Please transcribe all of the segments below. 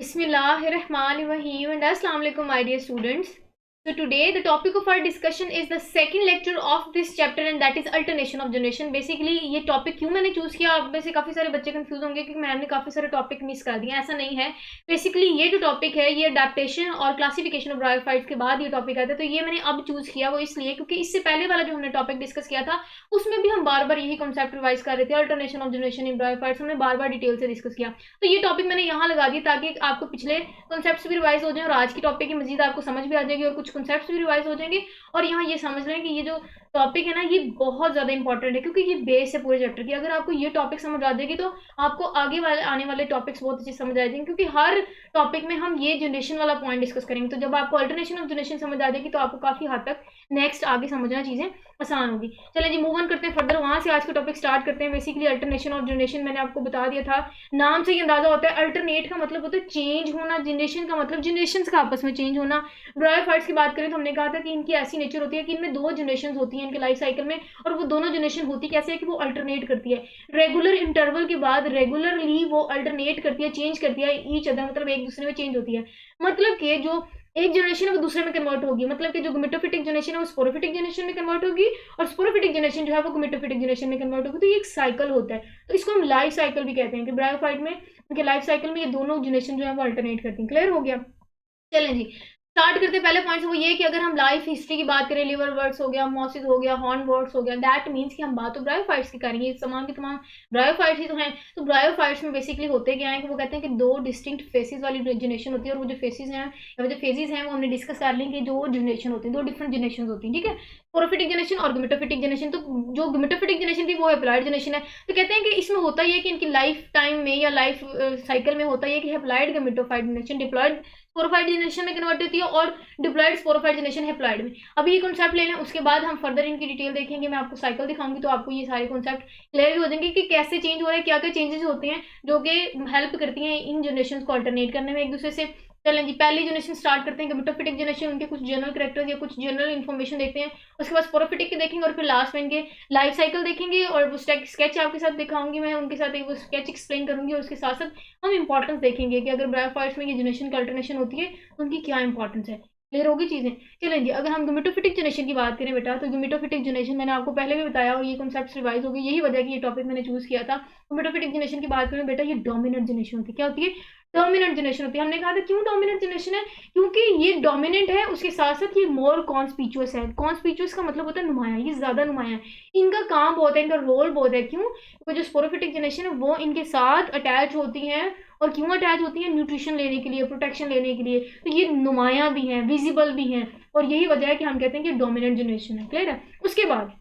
Bismillahirrahmanirrahim and Assalamu alaikum my dear students. So today the topic of our discussion is the second lecture of this chapter and that is alternation of generation. Basically ये topic क्यों मैंने choose किया, आप में से काफी सारे बच्चे कंफ्यूज होंगे क्योंकि मैम ने काफी सारे टॉपिक मिस कर दिए. ऐसा नहीं है. बेसिकली ये जो टॉपिक है ये अडेप्टेशन और क्लासिफिकेशन ऑफ ब्रायोफाइट्स के बाद ये टॉपिक आता है. तो ये मैंने अब चूज किया वो इसलिए क्योंकि इससे पहले वाला जो हमने टॉपिक डिस्कस किया था उसमें भी हम बार बार यही कॉन्सेप्ट रिवाइज कर रहे थे. Alternation of generation in bryophytes हमने बार बार डिटेल से डिस्कस किया. तो ये टॉपिक मैंने यहाँ लगा दिया ताकि आपको पिछले कॉन्सेप्ट्स भी रिवाइज हो जाए और आज की टॉपिक की मजीद आपको समझ भी आ जाएगी और कुछ कॉन्सेप्ट्स भी रिवाइज हो जाएंगे. और यहाँ ये समझ लें कि ये जो टॉपिक है ना ये बहुत ज्यादा इंपॉर्टेंट है क्योंकि ये बेस है पूरे चैप्टर की. अगर आपको ये टॉपिक समझ आ जाएगी तो आपको आगे वाले आने वाले टॉपिक्स बहुत अच्छे समझ आ जाएंगे क्योंकि हर टॉपिक में हम ये जनरेशन वाला पॉइंट डिस्कस करेंगे. तो जब आपको अल्टरनेशन ऑफ जनरेशन समझ आ जाएगी तो आपको काफी हद तक नेक्स्ट आगे समझना चीजें आसान होगी. चलें जी मूव ऑन करते हैं फर्दर, वहां से आज का टॉपिक स्टार्ट करते हैं. बेसिकली अल्टरनेशन ऑफ जनरेशन मैंने आपको बता दिया था, नाम से ही अंदाजा होता है. अल्टरनेट का मतलब होता है चेंज होना, जनरेशन का मतलब जनरेशन का आपस में चेंज होना. ब्रायोफाइट्स की बात करें तो हमने कहा था कि इनकी ऐसी नेचर होती है कि इनमें दो जनरेशन होती हैं इनके लाइफ साइकिल में और वो दोनों जनरेशन होती कैसे है कि वो अल्टरनेट करती है. रेगुलर इंटरवल के बाद रेगुलरली वो अल्टरनेट करती है, चेंज करती है ईच अदर, मतलब एक दूसरे में चेंज होती है. मतलब कि जो एक जनरेशन है वो दूसरे में कन्वर्ट होगी, मतलब कि जो गमेटोफिटिक जनरेशन है वो स्पोरोफिटिक जनरेशन में कन्वर्ट होगी और स्पोरोफिटिक जनरेशन जो है वो गमेटोफिटिक जनरेशन में कन्वर्ट होगी. तो ये एक साइकिल होता है. तो इसको हम लाइफ साइकिल भी कहते हैं कि ब्रायोफाइट में उनके लाइफ साइकिल में ये दोनों जनरेशन जो है वो अल्टरनेट करती हैं. क्लियर हो गया. चलें जी स्टार्ट करते हैं. पहले पॉइंट वो ये कि अगर हम लाइफ हिस्ट्री की बात करें, लिवर वर्ड्स हो गया, मॉसिस हो गया, हॉर्न वर्ड्स हो गया, दैट मीन्स कि हम बात तो ब्रायोफाइट्स की करेंगे. तमाम की तमाम ब्रायोफाइट्स ही तो हैं. तो ब्रायोफाइट्स में बेसिकली होते क्या है कि वो कहते हैं कि दो डिस्टिंक्ट फेसेस वाली जनरेशन होती है और वो जो फेसेस हैं या जो फेजेस हैं वो हमने डिस्कस कर लें कि जो जनरेशन होती है दो डिफरेंट जनरेशन होती है. ठीक है, स्पोरोफिटिक जनरेशन और गमेटोफिटिक जनरेशन. तो जो गमेटोफिटिक जनरेशन थी वो हेप्लॉइड जनरेशन है. तो कहते हैं कि इसमें होता ही है कि इनकी लाइफ टाइम में या लाइफ साइकिल में होता है कि haploid gametophyte generation diploid sporophyte generation में कन्वर्ट होती है और डिप्लॉइड स्पोरोफाइट जनरेशन हेप्लॉइड में. अभी ये कॉन्सेप्ट ले लें, उसके बाद हम फर्दर इनकी डिटेल देखेंगे. मैं आपको साइकिल दिखाऊंगी तो आपको ये सारे कॉन्सेप्ट क्लियर हो जाएंगे कि कैसे चेंज हो रहा है, क्या क्या चेंजेस होते हैं जो कि हेल्प करती हैं इन जनरेशन को अल्टरनेट करने में एक दूसरे से. चलें जी पहली जनरेशन स्टार्ट करते हैं गमेटोफिटिक जनरेशन. उनके कुछ जनरल कैरेक्टर्स या कुछ जनरल इन्फॉर्मेशन देखते हैं. उसके बाद स्पोरोफिटिक के देखेंगे और फिर लास्ट में इनके लाइफ साइकिल देखेंगे और वो स्केच आपके साथ दिखाऊंगी. मैं उनके साथ एक वो स्केच एक्सप्लेन करूंगी और उसके साथ साथ हम इंपॉर्टेंस देखेंगे कि अगर ब्रायोफाइट्स में ये जनरेशन का अल्टरनेशन होती है तो उनकी क्या इंपॉर्टेंस है. क्लियर होगी चीजें. चलें जी अगर हम गमेटोफिटिक जनरेशन की बात करें बेटा तो गमेटोफिटिक जनरेशन मैंने आपको पहले भी बताया और ये कॉन्सेप्ट रिवाइज हो गई. यही वजह कि ये टॉपिक मैंने चूज किया था. गमेटोफिटिक जनरेशन की बात करें बेटा ये डोमिनेंट जनरेशन होती है. क्या होती है? डोमिनेंट जनरेशन होती है. हमने कहा था क्यों डोमिनेंट जनरेशन है, क्योंकि ये डोमिनेंट है उसके साथ साथ ये मोर कॉन्स्पिचुअस है. कॉन्स्पिचुअस का मतलब होता है नुमाया, ये ज्यादा नुमाया है. इनका काम बहुत है, इनका रोल बहुत है. क्यों? क्योंकि जो स्पोरोफिटिक जनरेशन है वो इनके साथ अटैच होती है. और क्यों अटैच होती है? न्यूट्रिशन लेने के लिए, प्रोटेक्शन लेने के लिए. तो ये नुमाया भी है, विजिबल भी है और यही वजह है कि हम कहते हैं कि डोमिनेंट जनरेशन है. क्लियर है. उसके बाद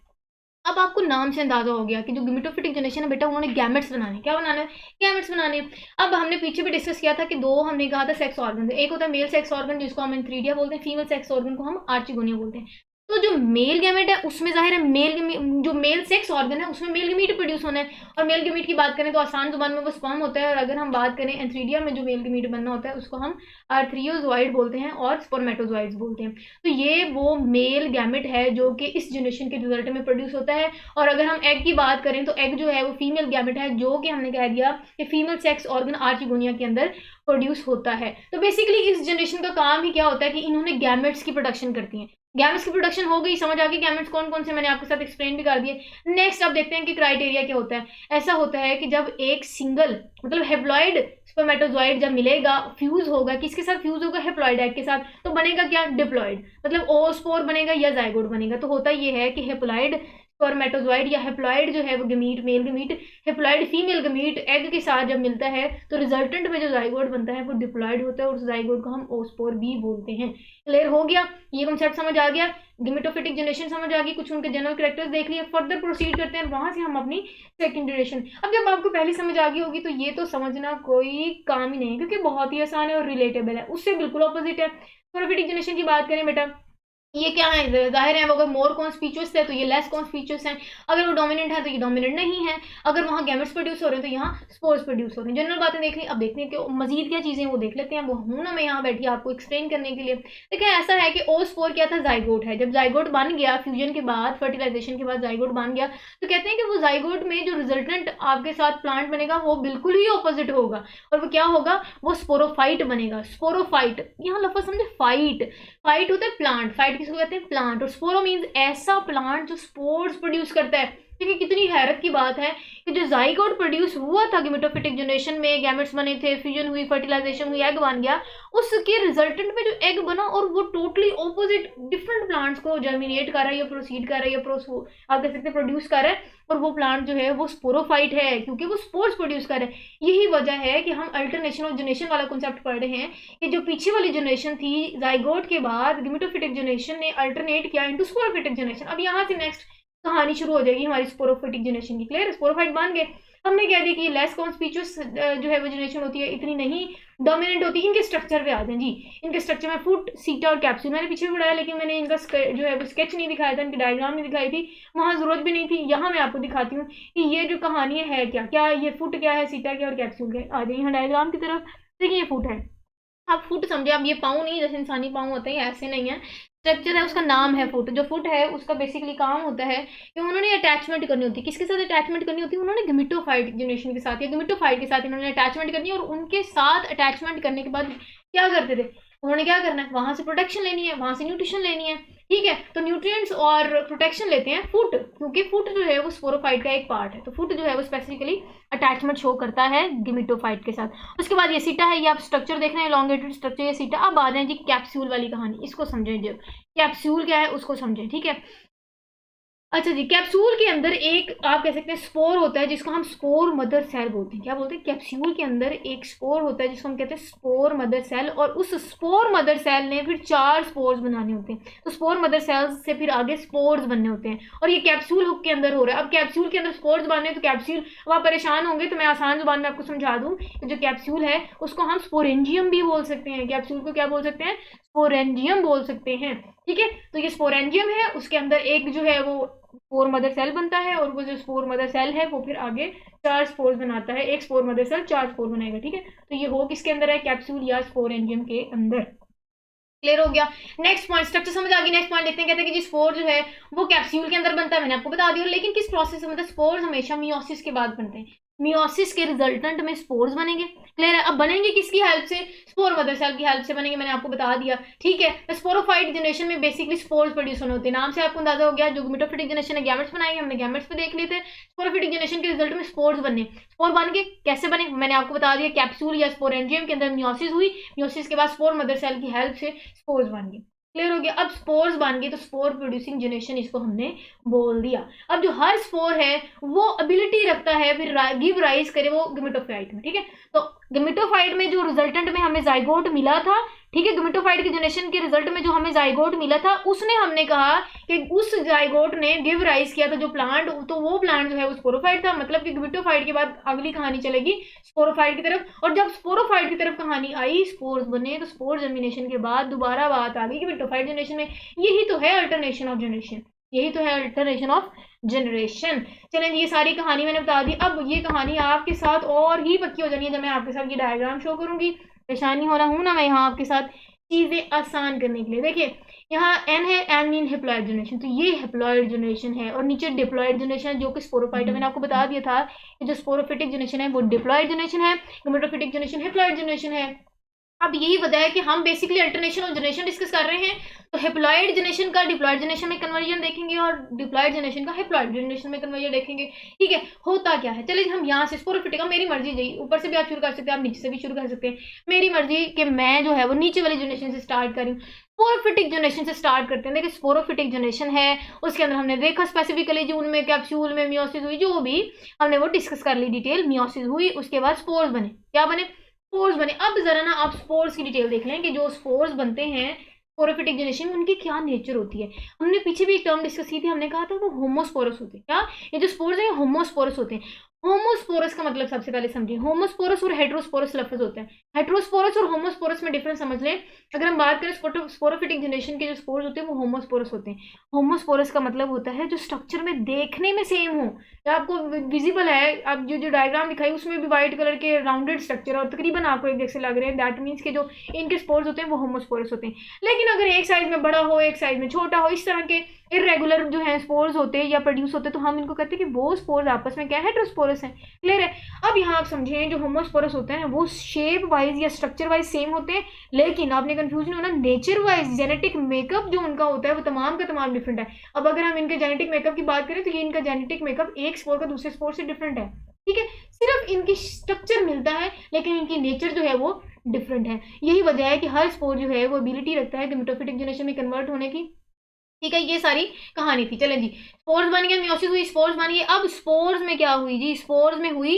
अब आपको नाम से अंदाजा हो गया कि जो गमेटोफिटिक जनरेशन है बेटा उन्होंने गैमेट्स बनाने. क्या बनाना है? गैमेट्स बनाने. अब हमने पीछे भी डिस्कस किया था कि दो हमने कहा था सेक्स ऑर्गन. एक होता है मेल सेक्स ऑर्गन जिसको हम एंथ्रीडिया बोलते हैं, फीमेल सेक्स ऑर्गन को हम आर्चिगोनिया बोलते हैं. तो जो मेल गैमेट है उसमें जाहिर है जो मेल सेक्स ऑर्गन है उसमें मेल गमीट प्रोड्यूस होना है. और मेल गमीट की बात करें तो आसान जुबान में वो स्पर्म होता है. और अगर हम बात करें एंथ्रीडिया में जो मेल गमीट बनना होता है उसको हम आर्थ्रियोजॉइड बोलते हैं और स्पर्मेटोजॉइड्स बोलते हैं. तो ये वो मेल गैमेट है जो कि इस जनरेशन के रिजल्ट में प्रोड्यूस होता है. और अगर हम एग की बात करें तो एग जो है वो फीमेल गैमेट है जो कि हमने कह दिया कि फीमेल सेक्स ऑर्गन आर्चिगोनिया के अंदर प्रोड्यूस होता है. तो बेसिकली इस जनरेशन का काम ही क्या होता है कि इन्होंने गैमेट्स की प्रोडक्शन करती हैं. गैमेट्स की प्रोडक्शन हो गई, समझ आ गई गैमेट्स कौन कौन से मैंने आपके साथ एक्सप्लेन भी कर दिए. नेक्स्ट अब देखते हैं कि क्राइटेरिया क्या होता है. ऐसा होता है कि जब एक सिंगल मतलब हेप्लॉइड स्पर्मेटोजॉइड जब मिलेगा, फ्यूज होगा, किसके साथ फ्यूज होगा? हेप्लॉइड एग के साथ. तो बनेगा क्या? डिप्लॉइड. मतलब ओस्पोर बनेगा या जाइगोट बनेगा. तो होता ये है कि हेप्लॉइड स्पर्मेटोजॉइड या हेप्लॉइड जो है वो gamete male gamete haploid female gamete egg के साथ जब मिलता है तो रिजल्टेंट में जो जाइगोट बनता है वो डिप्लॉइड होता है और उस जाइगोट को हम ओस्पोर भी बोलते हैं. क्लियर हो गया. ये कॉन्सेप्ट समझ आ गया. गमेटोफिटिक जनरेशन समझ आ गई, कुछ उनके जनरल कैरेक्टर्स देख लिए. फर्दर प्रोसीड करते हैं वहां से हम अपनी सेकंड जनरेशन. अब जब आपको पहली समझ आ गई होगी तो ये तो समझना कोई काम ही नहीं है क्योंकि बहुत ही आसान है और रिलेटेबल है. उससे बिल्कुल ऑपोजिट है. प्रोफिटिक जनरेशन की बात करें बेटा ये क्या है, जाहिर है वो अगर मोर कॉन्स्पिचुअस है तो ये लेस कॉन्स्पिचुअस है, अगर वो डोमिनेंट है तो ये डोमिनेंट नहीं है, अगर वहाँ गैमेट्स प्रोड्यूस हो रहे हैं तो यहाँ स्पोर्स प्रोड्यूस हो रहे हैं। जनरल बातें देख ली, अब देखते हैं कि मजीद क्या चीज़ें वो देख लेते हैं। वो हूँ ना मैं यहाँ बैठी आपको एक्सप्लेन करने के लिए। देखिए ऐसा है कि ओस्पोर क्या था, जाइगोट है। जब जाइगोट बन गया फ्यूजन के बाद, फर्टिलाइजेशन के बाद जाइगोट बन गया, तो कहते हैं कि वो जाइगोट में जो रिजल्टेंट आपके साथ प्लांट बनेगा वो बिल्कुल ही ऑपोजिट होगा, और वो क्या होगा, वो स्पोरोफाइट बनेगा। स्पोरोफाइट, यहाँ लफ्ज़ समझे, फाइट। फाइट होता है प्लांट, फाइट किसको कहते हैं, प्लांट। और स्पोरो मीन्स ऐसा प्लांट जो स्पोर्स प्रोड्यूस करता है। देखिए कितनी हैरत की बात है कि जो जाइगोट प्रोड्यूस हुआ था गेमेटोफिटिक जनरेशन में, गैमेट्स बने थे, फ्यूजन हुई, फर्टिलाइजेशन हुई, एग बन गया, उसके रिजल्टेंट में जो एग बना और वो टोटली ऑपोजिट डिफरेंट प्लांट्स को जर्मिनेट कर रहा है या प्रोसीड कर रहा है या आप कह सकते हैं प्रोड्यूस कर रहा है, और वो प्लांट जो है वो स्पोरोफाइट है क्योंकि वो स्पोर्स प्रोड्यूस कर रहा है। यही वजह है कि हम अल्टरनेशन ऑफ जनरेशन वाला कॉन्सेप्ट पढ़ रहे हैं कि जो पीछे वाली जनरेशन थी जाइगोट के बाद, गेमेटोफिटिक जनरेशन ने अल्टरनेट किया इनटू स्पोरोफिटिक जनरेशन। अब यहाँ से नेक्स्ट कहानी शुरू हो जाएगी हमारी स्पोरोफिटिक जनरेशन की। क्लियर, स्पोरोफाइट बन गए। हमने कह दिया कि लेस कॉन्स्पिचुअस जो है वो जनरेशन होती है, इतनी नहीं डोमिनेंट होती। इनके स्ट्रक्चर पे आ जाए जी। इनके स्ट्रक्चर में फुट, सीटा और कैप्सूल मैंने पीछे भी पढ़ाया, लेकिन मैंने इनका जो है वो स्केच नहीं दिखाया था, इनकी डायग्राम नहीं दिखाई थी, वहाँ जरूरत भी नहीं थी। यहाँ मैं आपको दिखाती हूँ कि ये जो कहानी है क्या क्या, ये फुट क्या है, सीटा क्या और कैप्सूल क्या। आ जाइए यहाँ डायग्राम की तरफ। देखिए ये फुट है, आप फुट समझे, आप ये पाँव नहीं जैसे इंसानी पाँव होते हैं ऐसे नहीं है, स्ट्रक्चर है, उसका नाम है फुट। जो फुट है उसका बेसिकली काम होता है कि उन्होंने अटैचमेंट करनी होती है। किसके साथ अटैचमेंट करनी होती है, उन्होंने गेमेटोफाइट जनरेशन के साथ या गेमेटोफाइट के साथ इन्होंने अटैचमेंट करनी है। और उनके साथ अटैचमेंट करने के बाद क्या करते थे, उन्होंने क्या करना है, वहां से प्रोटेक्शन लेनी है, वहां से न्यूट्रिशन लेनी है। ठीक है, तो न्यूट्रिएंट्स और प्रोटेक्शन लेते हैं फुट, क्योंकि फुट जो है वो स्पोरोफाइट का एक पार्ट है। तो फुट जो है वो स्पेसिफिकली अटैचमेंट शो करता है गेमेटोफाइट के साथ। उसके बाद ये सीटा है, ये आप स्ट्रक्चर देख रहे हैं, लॉन्गेटेड स्ट्रक्चर, ये सीटा। अब आ जाए जी कैप्सूल वाली कहानी, इसको समझें। जब कैप्सूल क्या है उसको समझें, ठीक है। अच्छा जी, कैप्सूल के अंदर एक आप कह सकते हैं स्पोर होता है जिसको हम स्पोर मदर सेल बोलते हैं। क्या बोलते हैं, कैप्सूल के अंदर एक स्पोर होता है जिसको हम कहते हैं स्पोर मदर सेल, और उस स्पोर मदर सेल ने फिर 4 स्पोर्स बनाने होते हैं। तो स्पोर मदर सेल से फिर आगे स्पोर्स बनने होते हैं, और ये कैप्सूल हुक के अंदर हो रहा है। अब कैप्सूल के अंदर स्पोर्स बनने, तो कैप्सूल, अब आप परेशान होंगे तो मैं आसान जुबान में आपको समझा दूं कि जो कैप्सूल है उसको हम स्पोरेंजियम भी बोल सकते हैं। कैप्सूल को क्या बोल सकते हैं, स्पोरेंजियम बोल सकते हैं। ठीक है, तो ये स्पोरेंजियम है, उसके अंदर एक जो है वो स्पोर मदर सेल बनता है, और वो जो स्पोर मदर सेल है वो फिर आगे 4 स्पोर्स बनाता है। एक स्पोर मदर सेल 4 स्पोर बनाएगा। ठीक है, तो ये हो किसके अंदर है, कैप्सूल या स्पोरेंजियम के अंदर। क्लियर हो गया। नेक्स्ट पॉइंट, स्ट्रक्चर समझ आ गई। नेक्स्ट पॉइंट देखते हैं, कहते हैं कि जी स्पोर जो है वो कैप्सूल के अंदर बनता है, मैंने आपको बता दिया, लेकिन किस प्रोसेस से, मतलब स्पोर्स हमेशा मियोसिस के बाद बनते हैं। मियोसिस के रिजल्टेंट में स्पोर्स बनेंगे। क्लियर है, अब बनेंगे किसकी हेल्प से, स्पोर मदर सेल की हेल्प से बनेंगे, मैंने आपको बता दिया। ठीक है, स्पोरोफाइट जनरेशन में बेसिकली स्पोर्स प्रोड्यूस होने होते हैं, नाम से आपको अंदाजा हो गया। जो गेमेटोफिटिक जनरेशन है गैमेट्स बनाएंगे, हमने गैमेट्स पे देख लिए थे। स्पोरोफिटिक जनरेशन के रिजल्ट में स्पोर्स बने। स्पोर बन के कैसे बने, मैंने आपको बता दिया, कैप्सूल या स्पोरेंजियम के अंदर मियोसिस हुई, मियोसिस के बाद स्पोर मदर सेल की हेल्प से स्पोर्स बन गए। क्लियर हो गया। अब स्पोर्स बन गए तो स्पोर प्रोड्यूसिंग जनरेशन इसको हमने बोल दिया। अब जो हर स्पोर है वो एबिलिटी रखता है फिर गिव राइज करे वो गेमेटोफाइट में। ठीक है, तो गेमेटोफाइट में जो रिजल्टेंट में हमें जाइगोट मिला था, ठीक है, गेमेटोफाइट के जनरेशन के रिजल्ट में जो हमें जाइगोट मिला था, उसने हमने कहा कि उस जाइगोट ने गिव राइज किया था जो प्लांट, तो वो प्लांट जो है वो स्पोरोफाइट था। मतलब कि गेमेटोफाइट के बाद अगली कहानी चलेगी स्पोरोफाइट की तरफ, और जब स्पोरोफाइट की तरफ कहानी आई, स्पोर्स बने, तो स्पोर जर्मिनेशन के बाद दोबारा बात आ गई गेमेटोफाइट जनरेशन में। यही तो है अल्टरनेशन ऑफ जनरेशन, यही तो है अल्टरनेशन ऑफ जनरेशन। चलें, ये सारी कहानी मैंने बता दी। अब ये कहानी आपके साथ और ही पक्की हो जानी है जब मैं आपके साथ ये डायग्राम शो करूंगी। परेशानी हो रहा हूं ना मैं यहाँ आपके साथ चीजें आसान करने के लिए। देखिए यहाँ एन है, एन मीन हेप्लॉइड जनरेशन, तो ये हेप्लॉइड जनरेशन है, और नीचे डिप्लॉइड जनरेशन है जो कि स्पोरोफाइट है। मैंने आपको बता दिया था कि जो स्पोरोफिटिक जनरेशन है वो डिप्लॉइड जनरेशन है, गेमेटोफिटिक जनरेशन हेप्लॉइड जनरेशन है। अब यही बताया कि हम बेसिकली अल्टरनेशन और जनरेशन डिस्कस कर रहे हैं, तो हेप्लॉइड जनरेशन का डिप्लॉइड जनरेशन में कन्वर्जन देखेंगे और डिप्लॉइड जनरेशन का हेप्लॉइड जनरेशन में कन्वर्जन देखेंगे। ठीक है, होता क्या है, चलिए हम यहाँ से स्पोरोफिटिक, मेरी मर्जी जी, ऊपर से भी आप शुरू कर सकते हैं, आप नीचे से भी शुरू कर सकते हैं, मेरी मर्जी कि मैं जो है वो नीचे वाली जनरेशन से स्टार्ट करूँ। स्पोरोफिटिक जनरेशन से स्टार्ट करते हैं। देखिए स्पोरोफिटिक जनरेशन है, उसके अंदर हमने देखा स्पेसिफिकली जो उनमें कैप्सूल में मियोसिस हुई, जो भी हमने वो डिस्कस कर ली डिटेल। मियोसिस हुई, उसके बाद स्पोर्स बने। क्या बने, स्पोर्स बने। अब जरा ना आप स्पोर्स की डिटेल देख लें कि जो स्पोर्स बनते हैं स्पोरोफिटिक जनरेशन में उनकी क्या नेचर होती है। हमने पीछे भी एक टर्म डिस्कस की थी, हमने कहा था वो होमोस्पोरस होते हैं। क्या, ये जो स्पोर्स हैं होमोस्पोरस होते हैं। होमोस्पोरस का मतलब सबसे पहले समझिए, होमोस्पोरस और हेट्रोस्पोरस लफ्ज होते हैं। हेट्रोस्पोरस और होमोस्पोरस में डिफरेंस समझ लें। अगर हम बात करें स्पोरोफिटिक जनरेशन के जो स्पोर्स होते हैं वो होमोस्पोरस होते हैं। होमोस्पोरस का मतलब होता है जो स्ट्रक्चर में देखने में सेम हो, या आपको विजिबल है, आप जो डायग्राम दिखाई उसमें भी व्हाइट कलर के राउंडेड स्ट्रक्चर और तकरीबन आपको एक जैसे लग रहे हैं, दैट मीन्स के जो इनके स्पोर्स होते हैं वो होमोस्पोरस होते हैं। लेकिन अगर एक साइज में बड़ा हो, एक साइज में छोटा हो, इस तरह के इरेगुलर जो है स्पोर्स होते हैं या प्रोड्यूस होते हैं, तो हम इनको कहते हैं कि वो स्पोर्स आपस में क्या है, हेट्रोस्पोरस है। क्लियर है? अब यहाँ आप समझें, जो होमोस्पोरस होते हैं वो शेप वाइज या स्ट्रक्चर वाइज सेम होते हैं, लेकिन आपने कंफ्यूजन होना, नेचर वाइज जेनेटिक मेकअप जो उनका होता है वो तमाम का तमाम डिफरेंट है। अब अगर हम इनके जेनेटिक मेकअप की बात करें तो ये इनका जेनेटिक मेकअप एक स्पोर का दूसरे स्पोर से डिफरेंट है। ठीक है, सिर्फ इनकी स्ट्रक्चर मिलता है लेकिन इनकी नेचर जो है वो डिफरेंट है। यही वजह है कि हर स्पोर जो है वो एबिलिटी रखता है गेमेटोफिटिक जनरेशन में कन्वर्ट होने की। ठीक है, ये सारी कहानी थी। चलें जी, स्पोर्स बन गया, मियोसिस हुई, स्पोर्स बन गए। अब स्पोर्स में क्या हुई जी, स्पोर्स में हुई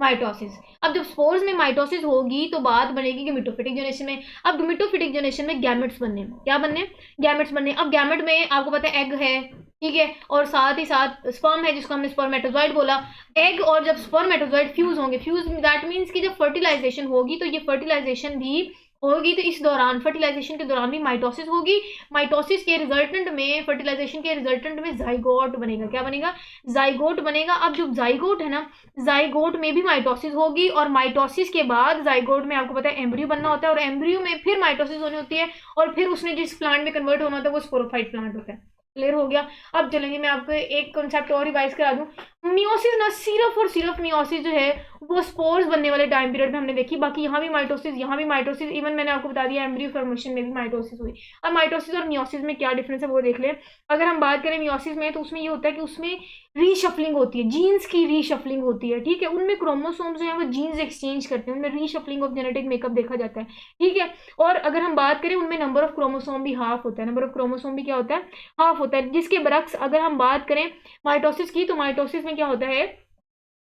माइटोसिस। अब जब स्पोर्स में माइटोसिस होगी तो बात बनेगी गेमेटोफिटिक जनरेशन में। अब गेमेटोफिटिक जनरेशन में गैमेट्स बनने, क्या बनने, गैमेट्स बनने। अब गैमेट में आपको पता है एग है, ठीक है, और साथ ही साथ स्पर्म है जिसको हमने स्पर्मेटोजॉइड बोला। एग और जब स्पर्मेटोजॉइड फ्यूज होंगे, फ्यूज दैट मीन्स कि जब फर्टिलाइजेशन होगी तो ये फर्टिलाइजेशन भी होगी, तो इस दौरान फर्टिलाइजेशन के दौरान भी माइटोसिस होगी। माइटोसिस के रिजल्टेंट में, फर्टिलाइजेशन के रिजल्टेंट में जाइगोट बनेगा। क्या बनेगा, जाइगोट बनेगा। अब जो जाइगोट है ना, जाइगोट में भी माइटोसिस होगी, और माइटोसिस के बाद जाइगोट में आपको पता है एम्ब्रियो बनना होता है, और एम्ब्रियो में फिर माइटोसिस होनी होती है, और फिर उसने जिस प्लांट में कन्वर्ट होना होता है वो स्पोरोफाइट प्लांट होता है। क्लियर हो गया? अब चलेंगे, मैं आपको एक कॉन्सेप्ट और रिवाइज करा दूं। मियोसिस ना सिर्फ और सिर्फ मियोसिस जो है वो स्पोर्स बनने वाले टाइम पीरियड में हमने देखी, बाकी यहाँ भी माइटोसिस, यहाँ भी माइटोसिस, इवन मैंने आपको बता दिया एम्ब्रियो फॉर्मेशन में भी माइटोसिस हुई। अब माइटोसिस और मियोसिस में क्या डिफरेंस है वो देख लें। अगर हम बात करें मियोसिस में तो उसमें ये होता है कि उसमें रीशफलिंग होती है, जीन्स की रीशफलिंग होती है। ठीक है, उनमें क्रोमोसोम्स जो है वो जीन्स एक्सचेंज करते हैं, उनमें रीशफलिंग ऑफ जेनेटिक मेकअप देखा जाता है। ठीक है, और अगर हम बात करें उनमें नंबर ऑफ क्रोमोसोम भी हाफ होता है, नंबर ऑफ क्रोमोसोम भी क्या होता है, हाफ होता है। जिसके बरक्स अगर हम बात करें माइटोसिस की, तो माइटोसिस में क्या होता है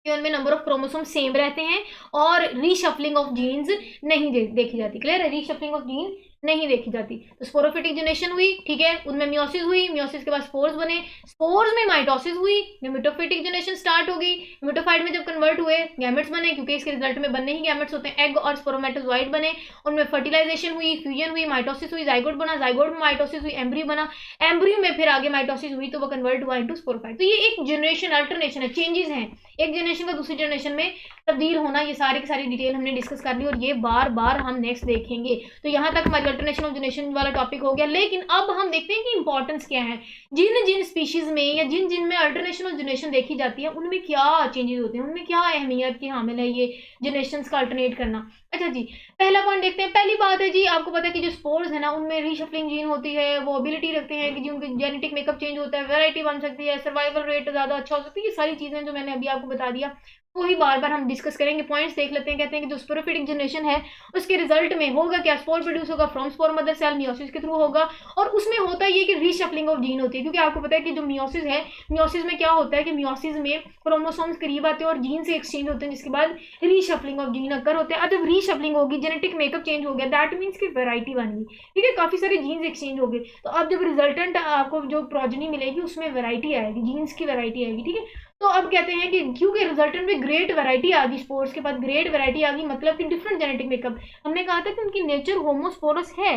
कि उनमें नंबर ऑफ क्रोमोसोम सेम रहते हैं और रीशफलिंग ऑफ जीन्स नहीं देखी जाती। क्लियर है? रीशफलिंग ऑफ जीन नहीं देखी जाती। तो स्पोरोफिटिक जनरेशन हुई, ठीक है, उनमें मियोसिस हुई, मियोसिस के बाद स्पोर्स बने, स्पोर्स में माइटोसिस हुई, गेमेटोफिटिक जनरेशन स्टार्ट हो गई, गेमेटोफाइट में जब कन्वर्ट हुए गैमेट्स बने, क्योंकि इसके रिजल्ट में बनने ही गैमेट्स होते हैं, एग और स्पोरोमेटोजॉइड बने, उनमें फर्टिलाइजेशन हुई, फ्यूजन हुई, माइटोसिस हुई, जाइगोट बना, जाइगोट में माइटोसिस हुई, एम्ब्रियो बना, एम्ब्रियो में फिर आगे माइटोसिस हुई तो वो कन्वर्ट हुआ इंटू स्पोरोफाइट। तो ये एक जनरेशन अल्टरनेशन है, चेंजेस हैं, एक जनरेशन का दूसरी जनरेशन में तब्दील होना। ये सारी की सारी डिटेल हमने डिस्कस कर ली और ये बार बार हम नेक्स्ट देखेंगे। तो यहाँ तक हमारी अल्टरनेशन ऑफ जनरेशन वाला टॉपिक हो गया। लेकिन अब हम देखते हैं कि इंपॉर्टेंस क्या है, जिन जिन स्पीशीज में या जिन जिन में अल्टरनेशन ऑफ जनरेशन देखी जाती है उनमें क्या चेंजेस होते हैं, उनमें क्या अहमियत की हामिल है ये जनरेशन का अल्टरनेट करना। अच्छा जी, पहला पॉइंट देखते हैं। पहली बात है जी, आपको पता है कि जो स्पोर्स है ना उनमें रीशफलिंग जीन होती है, वो एबिलिटी रखते हैं कि जी उनके जेनेटिक मेकअप चेंज होता है, वैरायटी बन सकती है, सर्वाइवल रेट ज़्यादा अच्छा हो सकता है। ये सारी चीज़ें जो मैंने अभी आपको बता दिया वही बार बार हम डिस्कस करेंगे। पॉइंट्स देख लेते हैं। कहते हैं कि जो स्पोरोफिटिक जनरेशन है उसके रिजल्ट में होगा क्या, स्पोर प्रोड्यूस होगा from spore mother cell meiosis के थ्रू होगा, और उसमें होता है ये कि रीशफलिंग ऑफ जीन होती है। क्योंकि आपको पता है कि जो मियोसिस है, मियोसिस में क्या होता है कि मियोसिस में क्रोमोसोम्स करीब आते हैं और जीन से एक्सचेंज होते हैं, जिसके बाद रीशफलिंग ऑफ जीन अकर होते हैं। अब जब रीशफलिंग होगी, जेनेटिक मेकअप चेंज हो गया, दैट मीन्स की वैरायटी बन गई। ठीक है, काफी सारे जीन्स एक्सचेंज हो गए, तो अब जब रिजल्टेंट आपको जो प्रोजेनी मिलेगी उसमें वैरायटी आएगी, जीन्स की वैरायटी आएगी। ठीक है, तो अब कहते हैं कि क्योंकि रिजल्टेंट में ग्रेट वैरायटी आ गई, स्पोर्स के बाद ग्रेट वैरायटी आ गई, मतलब कि डिफरेंट जेनेटिक मेकअप। हमने कहा था कि उनकी नेचर होमोस्पोरस है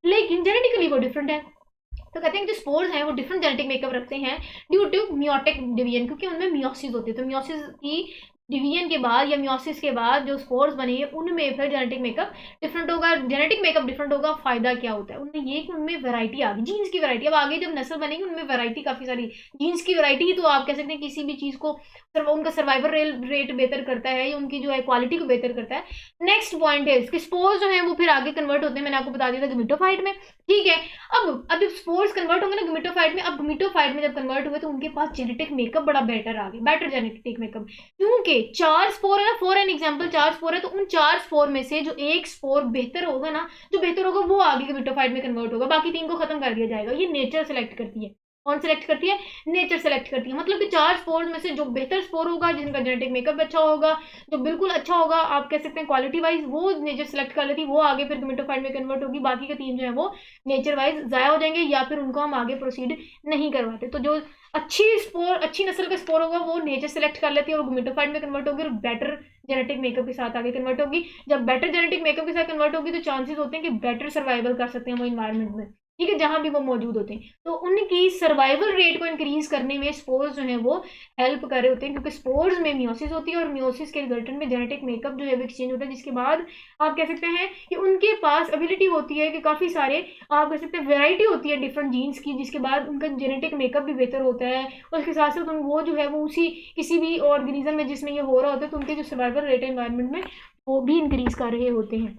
लेकिन जेनेटिकली वो डिफरेंट है। तो कहते हैं कि जो स्पोर्स हैं वो डिफरेंट जेनेटिक मेकअप रखते हैं ड्यू टू मियोटिक डिवीजन, क्योंकि उनमें मियोसिस होती है। तो मियोसिस की डिवीजन के बाद या मियोसिस के बाद जो स्पोर्स बने हैं उनमें फिर जेनेटिक मेकअप डिफरेंट होगा। जेनेटिक मेकअप डिफरेंट होगा, फायदा क्या होता है उनमें, ये कि उनमें वैरायटी आ गई, जीन्स की वैरायटी। अब आगे जब नस्ल बनेगी उनमें वैरायटी काफी सारी, जीन्स की वैरायटी, तो आप कह सकते हैं किसी भी चीज को उनका सर्वाइवल रेट बेहतर करता है या उनकी जो है क्वालिटी को बेहतर करता है। नेक्स्ट पॉइंट है इसके स्पोर्स जो है वो फिर आगे कन्वर्ट होते हैं, मैंने आपको बता दिया था गेमेटोफाइट में। ठीक है, अब जब स्पोर्स कन्वर्ट होंगे ना गेमेटोफाइट में, अब गेमेटोफाइट में जब कन्वर्ट हुए तो उनके पास जेनेटिक मेकअप बड़ा बेटर आ गया, बेटर जेनेटिक मेकअप। क्योंकि 4 स्पोर है ना, फॉर एन एग्जांपल 4 स्पोर है, तो उन 4 स्पोर में से जो एक स्पोर बेहतर होगा ना, जो बेहतर होगा वो आगे गेमेटोफाइट में कन्वर्ट होगा, बाकी 3 को खत्म कर दिया जाएगा। ये नेचर सेलेक्ट करती है। कौन सेलेक्ट करती है? नेचर सेलेक्ट करती है। मतलब कि 4 स्पोर्स में से जो बेहतर स्पोर होगा, जिनका जेनेटिक मेकअप अच्छा होगा, जो बिल्कुल अच्छा होगा, आप कह सकते हैं क्वालिटी वाइज, वो नेचर सेलेक्ट कर लेती, वो आगे फिर गमेटोफाइट में कन्वर्ट होगी। बाकी के 3 जो है वो नेचर वाइज ज़ाया हो जाएंगे या फिर उनको हम आगे प्रोसीड नहीं करवाते। तो जो अच्छी नस्ल का स्पोर होगा वो नेचर सेलेक्ट कर लेती है और गमेटोफाइट में कन्वर्ट होगी और बेटर जेनेटिक मेकअप के साथ आगे कन्वर्ट होगी। जब बेटर जेनेटिक मेकअप के साथ कन्वर्ट होगी तो चांसेस होते हैं कि बेटर सर्वाइवल कर सकते हैं वो इन्वायरमेंट में, ठीक है, जहां भी वो मौजूद होते हैं। तो उनकी सर्वाइवल रेट को इंक्रीज करने में स्पोर्स जो है वो हेल्प कर रहे होते हैं, क्योंकि स्पोर्स में मियोसिस होती है और मियोसिस के रिजल्टेंट में जेनेटिक मेकअप जो है वो एक्सचेंज होता है, जिसके बाद आप कह सकते हैं कि उनके पास एबिलिटी होती है कि काफ़ी सारे आप कह सकते हैं वेराइटी होती है डिफरेंट जीन्स की, जिसके बाद उनका जेनेटिक मेकअप भी बेहतर होता है। और उसके साथ साथ वो जो है वो उसी किसी भी ऑर्गेनिज्म में जिसमें ये हो रहा होता है, तो उनके जो सर्वाइवल रेट है एनवायरनमेंट में वो भी इंक्रीज कर रहे होते हैं।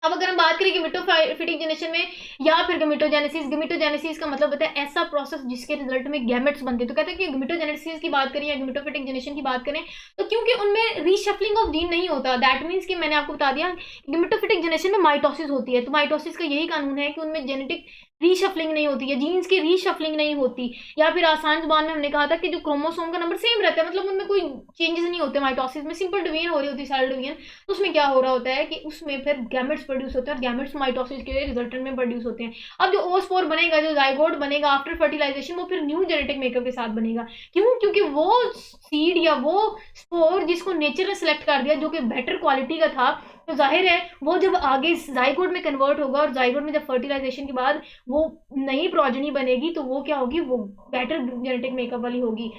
अब अगर हम बात करें गमेटोफिटिक जनरेशन में या फिर गमेटोजेनेसिस का मतलब होता है ऐसा प्रोसेस जिसके रिजल्ट में गैमेट्स बनते हैं। तो कहते हैं कि गमेटोजेनेसिस की बात करें या गमेटोफिटिक जनरेशन की बात करें तो क्योंकि उनमें रीशफलिंग ऑफ जीन नहीं होता, दैट मीन्स कि मैंने आपको बता दिया गमेटोफिटिक जनरेशन में माइटोसिस होती है। तो माइटोसिस का यही कानून है कि उनमें जेनेटिक रीशफलिंग नहीं होती है, जीन्स की रीशफलिंग नहीं होती, या फिर आसान जुबान में हमने कहा था कि जो क्रोमोसोम का नंबर सेम रहता है, मतलब उनमें कोई चेंजेस नहीं होते। माइटोसिस में सिंपल डिवीजन हो रही होती है, सेल डिवीजन। तो उसमें क्या हो रहा होता है कि उसमें फिर गैमेट्स प्रोड्यूस होते हैं और गैमेट्स माइटोसिस के रिजल्टेंट में प्रोड्यूस होते हैं। अब जो ओस्पोर बनेगा, जो जाइगोट बनेगा आफ्टर फर्टिलाइजेशन, वो फिर न्यू जेनेटिक मेकअप के साथ बनेगा। क्यों? क्योंकि वो सीड या वो स्पोर जिसको नेचर ने सेलेक्ट कर दिया जो कि बेटर क्वालिटी का था, तो जाहिर है वो जब आगे जाइगोट में कन्वर्ट होगा और जाइगोट में जब फर्टिलाइजेशन के बाद वो नई प्रोजेनी बनेगी तो वो क्या होगी, वो बेटर जेनेटिक मेकअप वाली होगी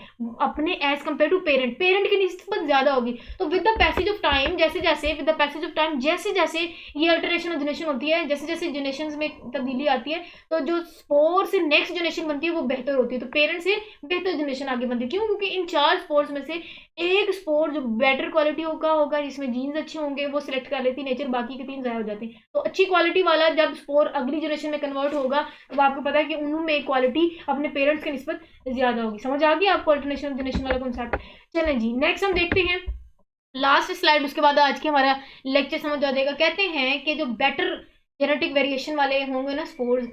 अपने एज कम्पेयर टू पेरेंट की निस्बत ज्यादा होगी। तो with the passage of time, जैसे जैसे ये अल्टरेशन ऑफ जनरेशन होती है, जैसे जैसे जनरेशन में तब्दीली आती है, तो जो स्पोर से नेक्स्ट जनरेशन बनती है वो बेहतर होती है। तो पेरेंट से बेहतर जनरेशन आगे बनती है। क्यों? क्योंकि इन 4 स्पोर्स में से एक स्पोर जो बेटर क्वालिटी का होगा, जिसमें जीन्स अच्छे होंगे, वो सिलेक्ट कर लेती नेचर, बाकी के 3 ज़ाया हो जाते हैं। तो अच्छी क्वालिटी वाला जब स्पोर अगली जनरेशन में कन्वर्ट होगा तो आपको पता है कि उनमें क्वालिटी अपने पेरेंट्स के निस्बत ज़्यादा होगी। समझ आ गई आपको अल्टरनेशन जनरेशन वाला कॉन्सेप्ट? चलें जी, नेक्स्ट हम देखते हैं लास्ट स्लाइड, उसके बाद आज के हमारा लेक्चर समझ आ जाएगा। कहते हैं कि जो बेटर जेनेटिक वेरिएशन वाले होंगे ना स्पोर्स,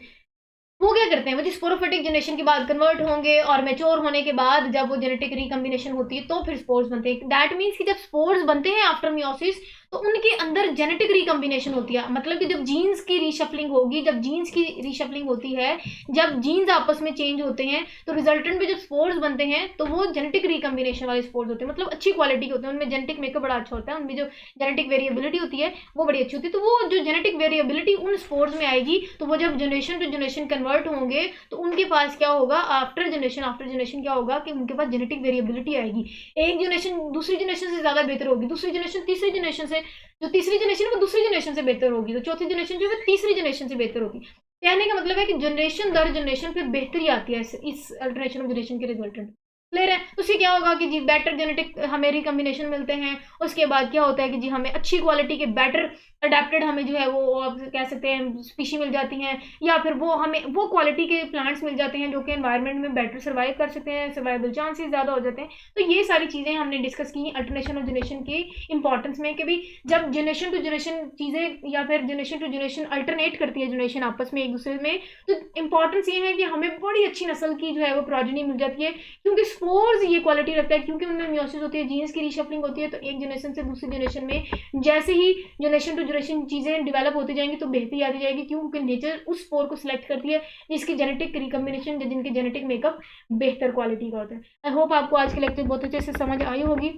वो क्या करते हैं, वो जो स्पोरोफिटिक जनरेशन के बाद कन्वर्ट होंगे और मैच्योर होने के बाद जब वो जेनेटिक रिकम्बिनेशन होती है तो फिर स्पोर्स बनते हैं। दैट मीन्स कि जब स्पोर्स बनते हैं आफ्टर मियोसिस तो उनके अंदर जेनेटिक रिकम्बिनेशन होती है। मतलब कि जब जीन्स की रीशफलिंग होगी, जब जीन्स की रीशफलिंग होती है, जब जीन्स आपस में चेंज होते हैं तो रिजल्टेंट में जब स्पोर्स बनते हैं तो वो जेनेटिक रिकम्बिनेशन वाले स्पोर्स होते हैं, मतलब अच्छी क्वालिटी के होते हैं, उनमें जेनेटिक मेकअप बड़ा अच्छा होता है, उनमें जो जेनेटिक वेरिएबिलिटी होती है वो बड़ी अच्छी होती है। तो वो जो जेनेटिक वेरिएबिलिटी उन स्पोर्स में आएगी तो वो जब जनरेशन टू जनरेशन कन्वर्ट होंगे तो उनके पास क्या होगा, आफ्टर जनरेशन क्या होगा कि उनके पास जेनेटिक वेरिएबिलिटी आएगी। एक जनरेशन दूसरी जनरेशन से ज़्यादा बेहतर होगी, दूसरी जनरेशन तीसरी जनरेशन से, जो तीसरी जनरेशन है वो दूसरी जनरेशन से बेहतर होगी, तो चौथी जनरेशन जो है तीसरी जनरेशन से बेहतर होगी। कहने का मतलब है कि जनरेशन दर जनरेशन फिर बेहतरी आती है इस अल्टरनेशन ऑफ जनरेशन के रिजल्टेंट। क्लियर है? उससे क्या होगा कि जी बेटर जेनेटिक हमें रिकम्बिनेशन मिलते हैं, उसके बाद क्या होता है कि जी हमें अच्छी क्वालिटी के बेटर अडेप्टेड हमें जो है वो आप कह सकते हैं स्पीशी मिल जाती हैं, या फिर वो हमें वो क्वालिटी के प्लांट्स मिल जाते हैं जो कि एनवायरनमेंट में बेटर सर्वाइव कर सकते हैं, सर्वाइवल चांसेस ज़्यादा हो जाते हैं। तो ये सारी चीज़ें हमने डिस्कस की अल्टरनेशन ऑफ जनरेशन की इंपॉर्टेंस में, कि भी जब जनरेशन टू जनरेशन चीज़ें या फिर जनरेशन टू जनरेशन अल्टरनेट करती है जनरेशन आपस में एक दूसरे में, तो इंपॉर्टेंस ये है कि हमें बड़ी अच्छी नस्ल की जो है वो प्रोजेनी मिल जाती है, क्योंकि स्पोर्स ये क्वालिटी रखता है, क्योंकि उनमें मियोसिस होती है, जीन्स की रीशफलिंग होती है। तो एक जनरेशन से दूसरी जनरेशन में जैसे ही जनरेशन टू जनरेशन चीज़ें डेवलप होती जाएंगी तो बेहतरी आती जाएगी, क्योंकि नेचर उस स्पोर को सिलेक्ट करती है जिसकी जेनेटिक रिकम्बिनेशन, जिनके जेनेटिक मेकअप बेहतर क्वालिटी का होता है। आई होप आपको आज के लेक्चर बहुत अच्छे से समझ आई होगी।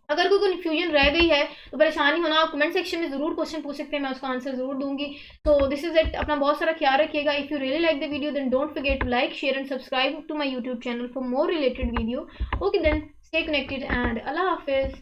अगर कोई कन्फ्यूजन रह गई है तो परेशानी होना, आप कमेंट सेक्शन में ज़रूर क्वेश्चन पूछ सकते हैं, मैं उसका आंसर ज़रूर दूंगी। तो दिस इज इट, अपना बहुत सारा ख्याल रखिएगा। If you really like the video then don't forget to like, share and subscribe to my YouTube channel for more related video. Okay then, stay connected and अल्लाह हाफिज़।